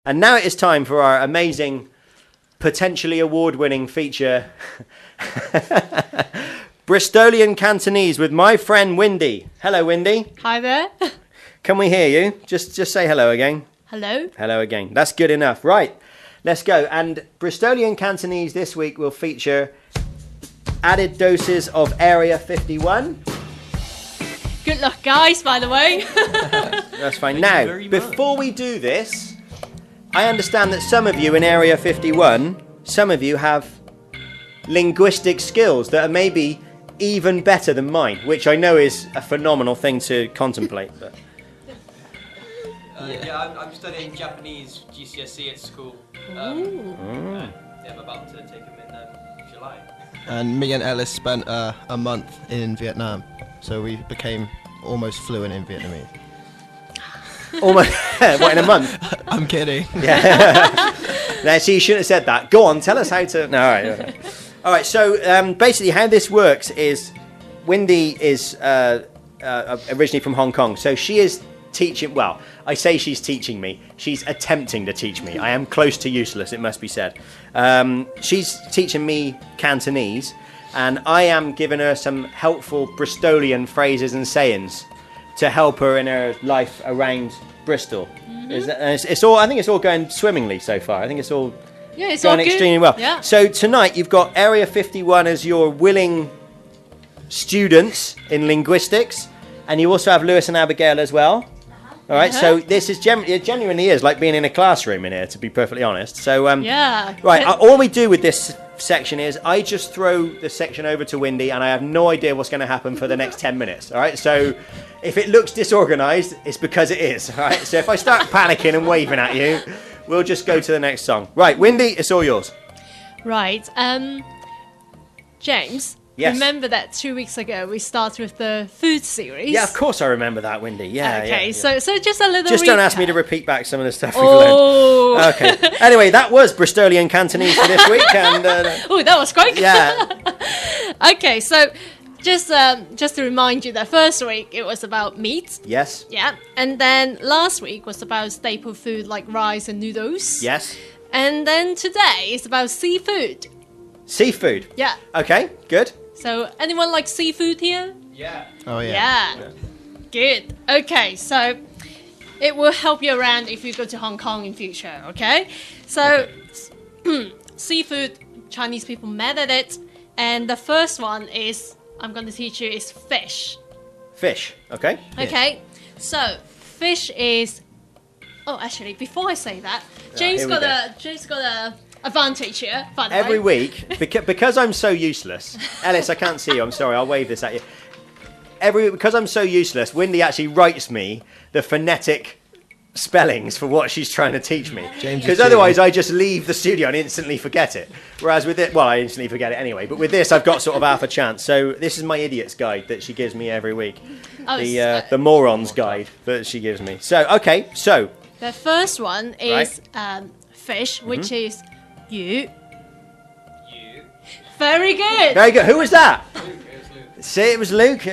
And now it is time for our amazing, potentially award-winning feature, Bristolian Cantonese with my friend Windy. Hello, Windy. Hi there. Can we hear you? Just say hello again. Hello. Hello again. That's good enough. Right, let's go. And Bristolian Cantonese this week will feature added doses of Area 51. Good luck, guys, by the way. That's fine. Now, before we do this, I understand that some of you in Area 51, some of you have linguistic skills that are maybe even better than mine, which I know is a phenomenal thing to contemplate. But I'm studying Japanese GCSE at school. I'm about to take them in July. And me and Ellis spent a month in Vietnam, so we became almost fluent in Vietnamese. almost, what, in a month? I'm kidding. Yeah. Now, see, you shouldn't have said that. Go on, tell us how to... No, all right. Okay. All right, so basically how this works is Windy is originally from Hong Kong, so she is teaching... Well, I say she's teaching me. She's attempting to teach me. I am close to useless, it must be said. She's teaching me Cantonese, and I am giving her some helpful Bristolian phrases and sayings to help her in her life around Bristol. It's all. I think it's all going swimmingly so far. I think it's all going extremely well. Yeah. So tonight you've got Area 51 as your willing students in linguistics, and you also have Lewis and Abigail as well. All right. So this is it genuinely is like being in a classroom in here, to be perfectly honest. So right. All we do with this section is I just throw the section over to Windy, and I have no idea what's going to happen for the next 10 minutes. All right. So if it looks disorganized, it's because it is. All right. So if I start panicking and waving at you, we'll just go to the next song. Right, Windy, it's all yours. Right. James. Yes. Remember that 2 weeks ago we started with the food series? Yeah, of course I remember that, Windy. Yeah. Okay, yeah. So just a little. Just don't ask me to repeat back some of the stuff we've learned. Oh. Okay. Anyway, that was Bristolian Cantonese for this week, and oh, that was quick. yeah. Okay, so just to remind you that first week it was about meat. Yes. Yeah, and then last week was about staple food like rice and noodles. Yes. And then today is about seafood. Seafood. Yeah. Okay. Good. So anyone like seafood here? Yeah. Oh yeah. Yeah. Good. Okay, so it will help you around if you go to Hong Kong in future, okay? So seafood, Chinese people mad at it, and the first one is I'm going to teach you is fish. Fish. Okay. Okay. So fish is actually before I say that, James here we got a advantage here. By the Every way. week, because I'm so useless, Ellis, I can't see you. I'm sorry. I'll wave this at you. Because I'm so useless, Windy actually writes me the phonetic spellings for what she's trying to teach me. Because otherwise, I just leave the studio and instantly forget it. Whereas with it, well, I instantly forget it anyway. But with this, I've got sort of half a chance. So this is my idiot's guide that she gives me every week. The moron's guide that she gives me. So okay, so the first one is fish, which is yu. Very good. Very good. Who was that? See, it was Luke.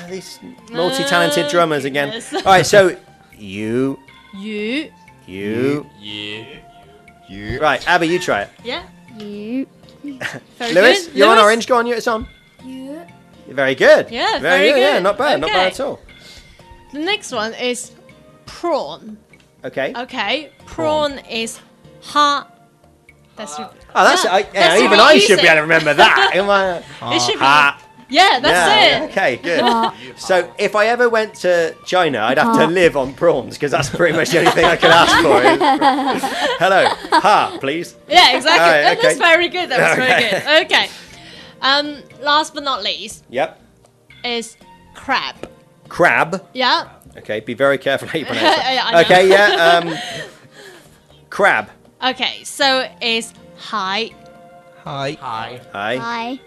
These multi-talented drummers again. All right, so you. Right, Abby, you try it. Yeah. You. Very Lewis, good. you're on Lewis? orange. Go on, it's on. You. Very good. Yeah, very good. Yeah, not bad. Not Okay. bad at all. The next one is prawn. Okay. Okay, prawn is ha. That's Oh, that's yeah, it. that's Even what I you should be said. able to remember that. Am I? It should be. Ha. Yeah, that's it. Okay, good. So if I ever went to China, I'd have to live on prawns because that's pretty much the only thing I could ask for. Hello, ha, please. Yeah, exactly. All right, okay. That's very good. That was very good. Okay. Last but not least Yep. is crab. Crab. Yeah. Okay, be very careful how you pronounce it. Yeah, I know. Okay, yeah. Crab. Okay, so it's hai. Hi. Hi. Hi.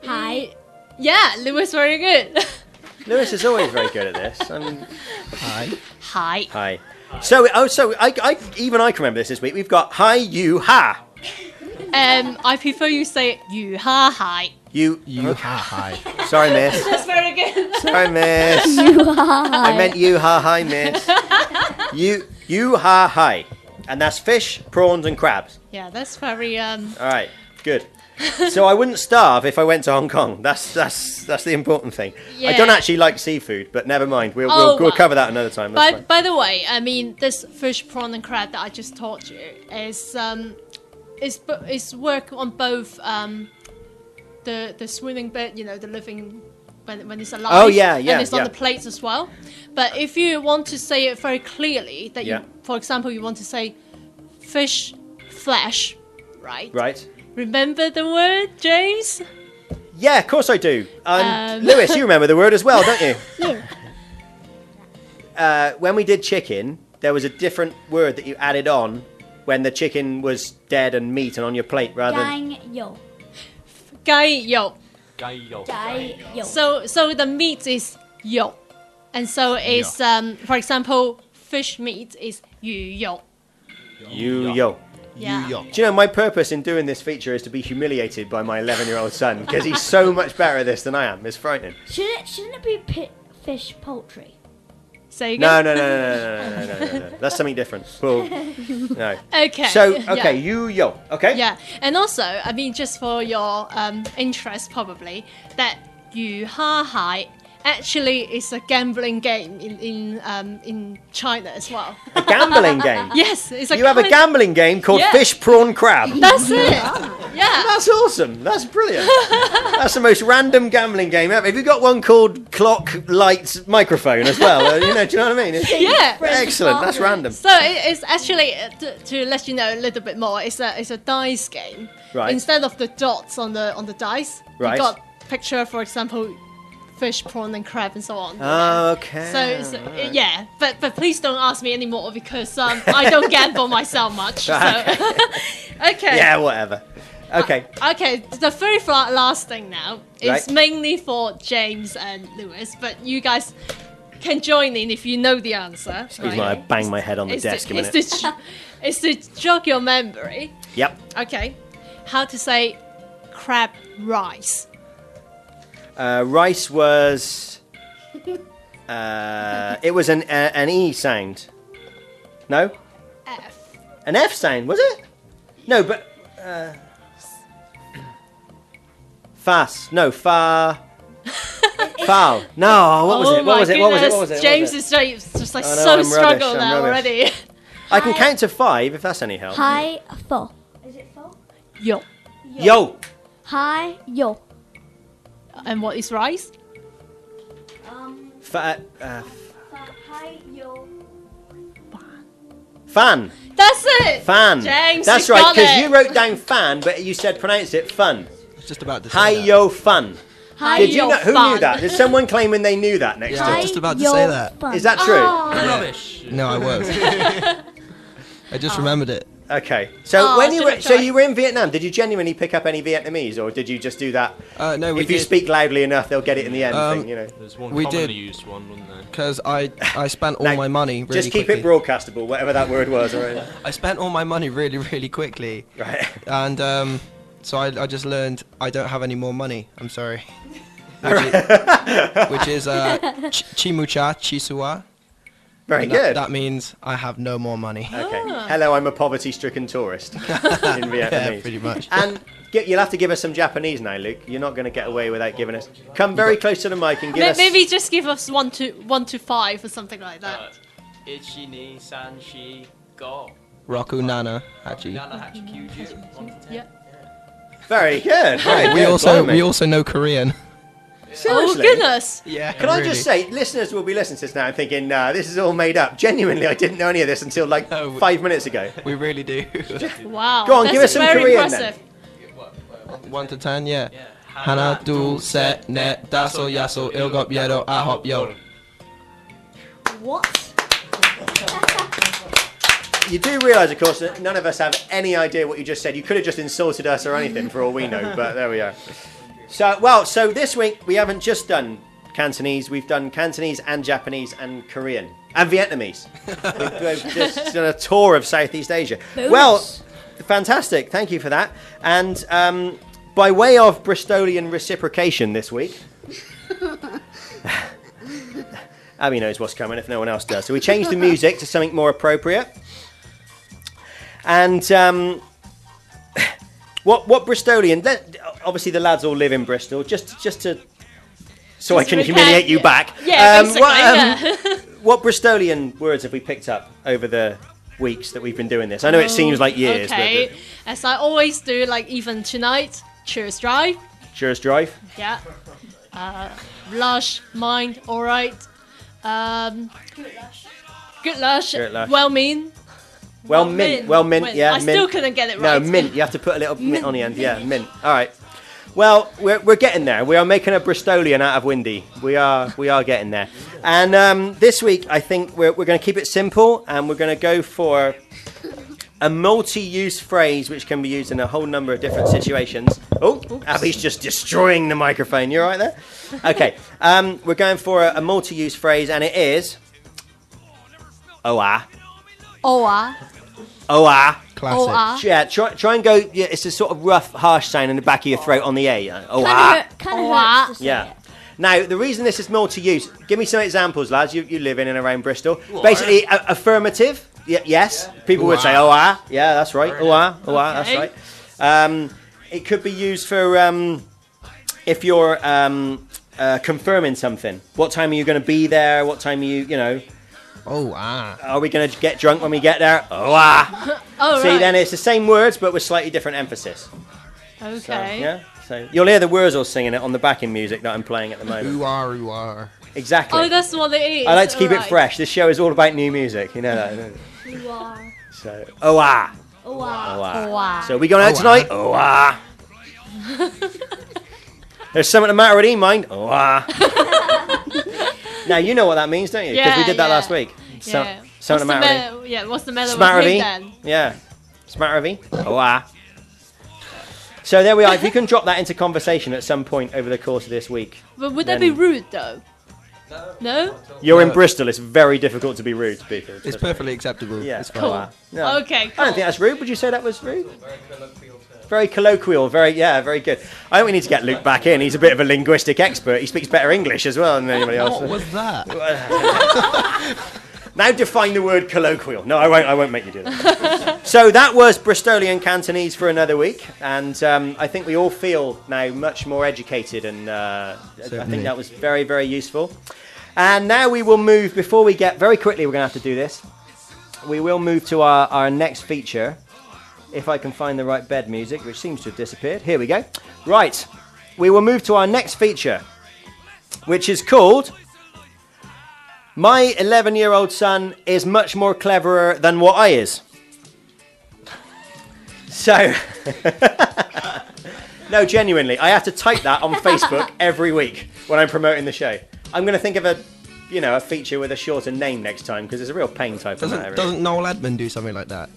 Hi. Yeah, Lewis, very good. Lewis is always very good at this. Hi. Hai. Hi. So I even I can remember this week. We've got hi, you, ha. I prefer you say you ha hai. You. Hi. Sorry, miss. That's very good. Sorry, miss. I meant you, ha, hi, miss. You, ha, hi. And that's fish, prawns, and crabs. Yeah, that's very All right, good. So I wouldn't starve if I went to Hong Kong. That's the important thing. I don't Yeah. actually like seafood, but never mind. We'll well, cover that another time. That's fine. by the way, I mean this fish, prawn, and crab that I just taught you is work on both the swimming bit, you know, the living when it's alive. Oh, yeah, yeah, and it's on yeah. the plates as well. But if you want to say it very clearly, that Yeah. you, for example, you want to say fish flesh, right? Right. Remember the word, James? Yeah, of course I do. Lewis, you remember the word as well, don't you? Yeah. When we did chicken, there was a different word that you added on when the chicken was dead and meat and on your plate rather than... Gang yo. Gai yo. Jai yo. So the meat is yo, and so is for example, fish meat is yu yo. You yo. Yeah. New York. Do you know, my purpose in doing this feature is to be humiliated by my 11-year-old son because he's so much better at this than I am. It's frightening. Shouldn't it be fish poultry? Say No. again. That's something different. Well, no. Okay. So, okay, Yeah. you yo. Okay? Yeah, and also, I mean, just for your interest, probably that yu ha hai actually is a gambling game in China as well. A gambling game. Yes, it's a You have a gambling game called Yeah. Fish, Prawn, Crab. That's it. Yeah. That's awesome. That's brilliant. That's the most random gambling game ever. Have you got one called Clock, Lights, Microphone as well? Do you know what I mean? Yeah. Excellent. That's random. So it's actually to let you know a little bit more. It's a dice game. Right. Instead of the dots on the dice, Right. you got picture, for example, fish, prawn, and crab, and so on. Oh, okay. So it's, yeah, but please don't ask me anymore because I don't gamble myself much. So. Okay. Yeah, whatever. Okay. Okay. The very last thing now is Right. mainly for James and Lewis, but you guys can join in if you know the answer. Excuse me, I bang my head on the desk a minute. It's to jog your memory. Yep. Okay. How to say crab rice? Rice was... it was an E sound. No? F. An F sound, was it? No, but... Fast. No, far... Foul. No, what was it? What was it? What was it? What was it? James is just like Oh, no, so I'm rubbish, struggled I'm now rubbish. already. I can count to 5 if that's any help. Hi fo. Is it fo? Yo. Yo! Hi yo. And what is rice? Hi yo. Fan. That's it. Fan. James, That's you right, got because it. you wrote down fan, but you said pronounce it fun. I was just about to say Hi that. yo fun. Hi Did you yo know, who fun. knew that? Did someone claiming they knew that next Yeah, to I it? was just about to yo say that. fun. Is that true? Oh. Rubbish. No, I was. I just remembered it. Okay. So Oh, when you should were have so tried. you were in Vietnam, did you genuinely pick up any Vietnamese or did you just do that? No, we If you did. speak loudly enough, they'll get it in the end thing, you know. There's one We commonly did. used one, wasn't there? Because I spent all Now, my money really Just keep quickly. it broadcastable, whatever that word was, all right? I spent all my money really, really quickly. Right. And so I just learned I don't have any more money. I'm sorry. Which is Chimucha Chisua. Very And good. That means I have no more money. Okay. Hello, I'm a poverty-stricken tourist in Vietnamese. Yeah, pretty much. And you'll have to give us some Japanese now, Luke. You're not going to get away without giving us. Come very close to the mic and give us. Maybe just give us 1 to 5 or something like that. Ichi ni san shi go. Roku Nana Hachi. Nana hachi kyuju. 1 to 10. Yeah. Very good. Very We good. also Blimey. know Korean. Seriously? Oh goodness! Yeah. Can I just say, listeners will be listening to this now and thinking, nah, this is all made up. Genuinely, I didn't know any of this until like No. 5 minutes ago. We really do. Wow. Go on, that's give us some very Korean impressive. 1 to 10, yeah. Yeah. Hana, dul, set, net, daso, yaso, ilgop, yedo, ahop, yo. What? You do realise, of course, that none of us have any idea what you just said. You could have just insulted us or anything for all we know, but there we are. So this week we haven't just done Cantonese, we've done Cantonese and Japanese and Korean and Vietnamese. We've just done a tour of Southeast Asia. Well, fantastic. Thank you for that. And by way of Bristolian reciprocation this week, Abby knows what's coming if no one else does. So we changed the music to something more appropriate. And what Bristolian? Obviously, the lads all live in Bristol. Just to so I can humiliate you back. Yeah, basically. What Bristolian words have we picked up over the weeks that we've been doing this? I know it seems like years. Okay, but as I always do, like even tonight, cheers drive. Cheers drive. Yeah. Lush, mind, alright. Good lush. Well mean. Well mint, yeah. I still couldn't get it right. No, mint. You have to put a little mint on the end. Yeah, mint. All right. Well, we're getting there. We are making a Bristolian out of Windy. We are getting there. And this week, I think we're going to keep it simple, and we're going to go for a multi-use phrase which can be used in a whole number of different situations. Oh, Abby's just destroying the microphone. You all right there? Okay. We're going for a multi-use phrase, and it is oh ah. Oh ah. Oh ah. Classic. Oh ah. Yeah, try and go. Yeah, it's a sort of rough, harsh sound in the back of your throat on the A. Yeah. Oh ah. Kind of Oh, ah. hurts to say Yeah. it. Now, the reason this is multi-use, give me some examples, lads. You live in and around Bristol. Basically, affirmative. Yes. People would say, oh, ah. Yeah, that's right. Oh, ah. Oh, ah. That's Okay. right. It could be used for if you're confirming something. What time are you going to be there? What time are you, Oh, ah. are we going to get drunk when we get there? Oh, ah. Oh, See, right. then it's the same words, but with slightly different emphasis. Okay. So, yeah. So you'll hear the Wurzel singing it on the backing music that I'm playing at the moment. Ooh, ah, ooh, ah. Exactly. Oh, that's what it is. I like to keep it Alright. fresh. This show is all about new music. You know that. Don't you? You are. So, oh ah. Oh, wow. Oh ah. Oh, ah. So we going out Oh, tonight? Oh ah. There's something the matter with mind? Oh ah. Now you know what that means, don't you? Because we did that last week. So, Yeah. something the What's matter with yeah, what's the matter Smatter with of him E? then? Yeah. Smatter of E? Oh ah. So there we are. If you can drop that into conversation at some point over the course of this week. But would Then- that be rude though? No. No? You're in No. Bristol. It's very difficult to be rude to people. It's perfectly acceptable. Yeah. It's Oh, fine. ah. No. Okay, I cool. don't think that's rude. Would you say that was rude? Very colloquial term. Very colloquial, very good. I think we need to get Luke back in. He's a bit of a linguistic expert. He speaks better English as well than anybody else. What was that? Now define the word colloquial. No, I won't make you do that. So that was Bristolian Cantonese for another week, and I think we all feel now much more educated, and I think that was very, very useful. And now we will move, before we get, very quickly we're going to have to do this, we will move to our next feature, if I can find the right bed music, which seems to have disappeared. Here we go. Right, we will move to our next feature, which is called My 11-year-old son is much more cleverer than what I is. So, no, genuinely, I have to type that on Facebook every week when I'm promoting the show. I'm going to think of a feature with a shorter name next time, because it's a real pain typing that. Doesn't Noel Edmond do something like that?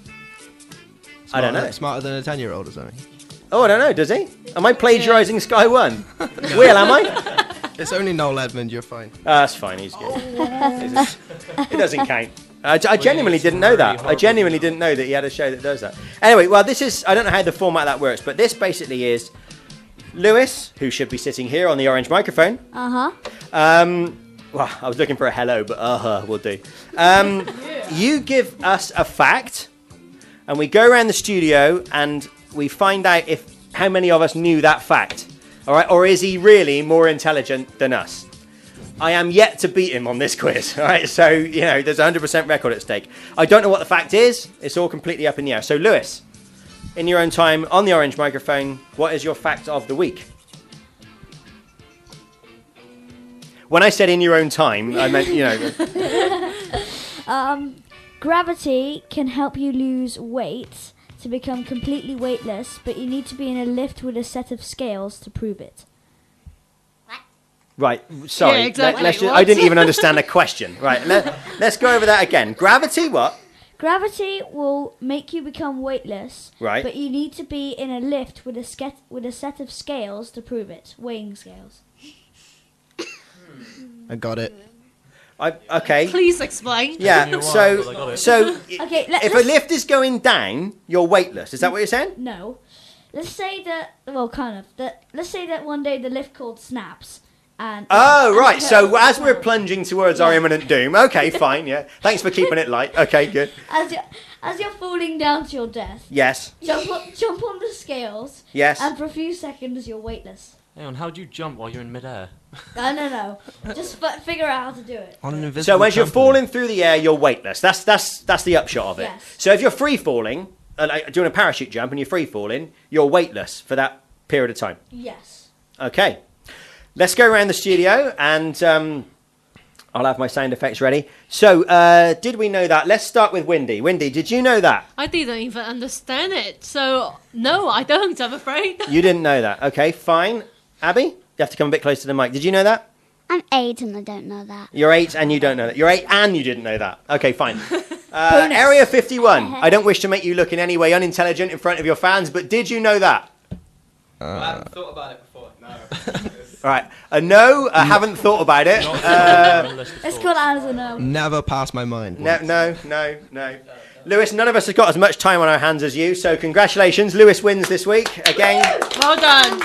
I don't know. Smarter than a 10-year-old or something. Oh, I don't know. Does he? Am I plagiarising Sky One? Will, am I? It's only Noel Edmond. You're fine. That's fine. He's good. It doesn't count. I genuinely didn't know that. I genuinely didn't know that he had a show that does that. Anyway, well, this is... I don't know how the format of that works, but this basically is Lewis, who should be sitting here on the orange microphone. Uh-huh. Well, I was looking for a hello, but will do. You give us a fact, and we go around the studio and we find out how many of us knew that fact. All right, or is he really more intelligent than us? I am yet to beat him on this quiz. All right, so there's a 100% record at stake. I don't know what the fact is. It's all completely up in the air. So, Lewis, in your own time on the orange microphone, what is your fact of the week? When I said in your own time, I meant Gravity can help you lose weight to become completely weightless, but you need to be in a lift with a set of scales to prove it. Right, sorry. Yeah, exactly. I didn't even understand the question. Right, let's go over that again. Gravity, what? Gravity will make you become weightless, Right. but you need to be in a lift with a set of scales to prove it. Weighing scales. I got it. Okay. Please explain. Yeah, so Okay, if a lift is going down, you're weightless. Is that what you're saying? No. Let's say that, well, kind of. Let's say that one day the lift cord snaps, And Oh, right. So as we're plunging towards our imminent doom, okay, fine, yeah. Thanks for keeping it light. Okay, good. As you're falling down to your death, Yes, jump on the scales, yes. and for a few seconds you're weightless. Hang on, how do you jump while you're in midair? No. Just figure out how to do it. On an invisible So as you're trampoline. falling through the air, you're weightless. That's the upshot of it. Yes. So if you're free falling, like doing a parachute jump and you're free falling, you're weightless for that period of time. Yes. Okay. Let's go around the studio and I'll have my sound effects ready. So, did we know that? Let's start with Windy. Windy, did you know that? I didn't even understand it. So, no, I don't, I'm afraid. You didn't know that. Okay, fine. Abby, you have to come a bit closer to the mic. Did you know that? I'm 8 and I don't know that. You're 8 and you don't know that. You're 8 and you didn't know that. Okay, fine. Area 51. I don't wish to make you look in any way unintelligent in front of your fans, but did you know that? I haven't thought about it before. No. All right. No, I haven't thought about it. It's called as a no. Never passed my mind. No. Lewis, none of us has got as much time on our hands as you, so congratulations. Lewis wins this week again. Well done.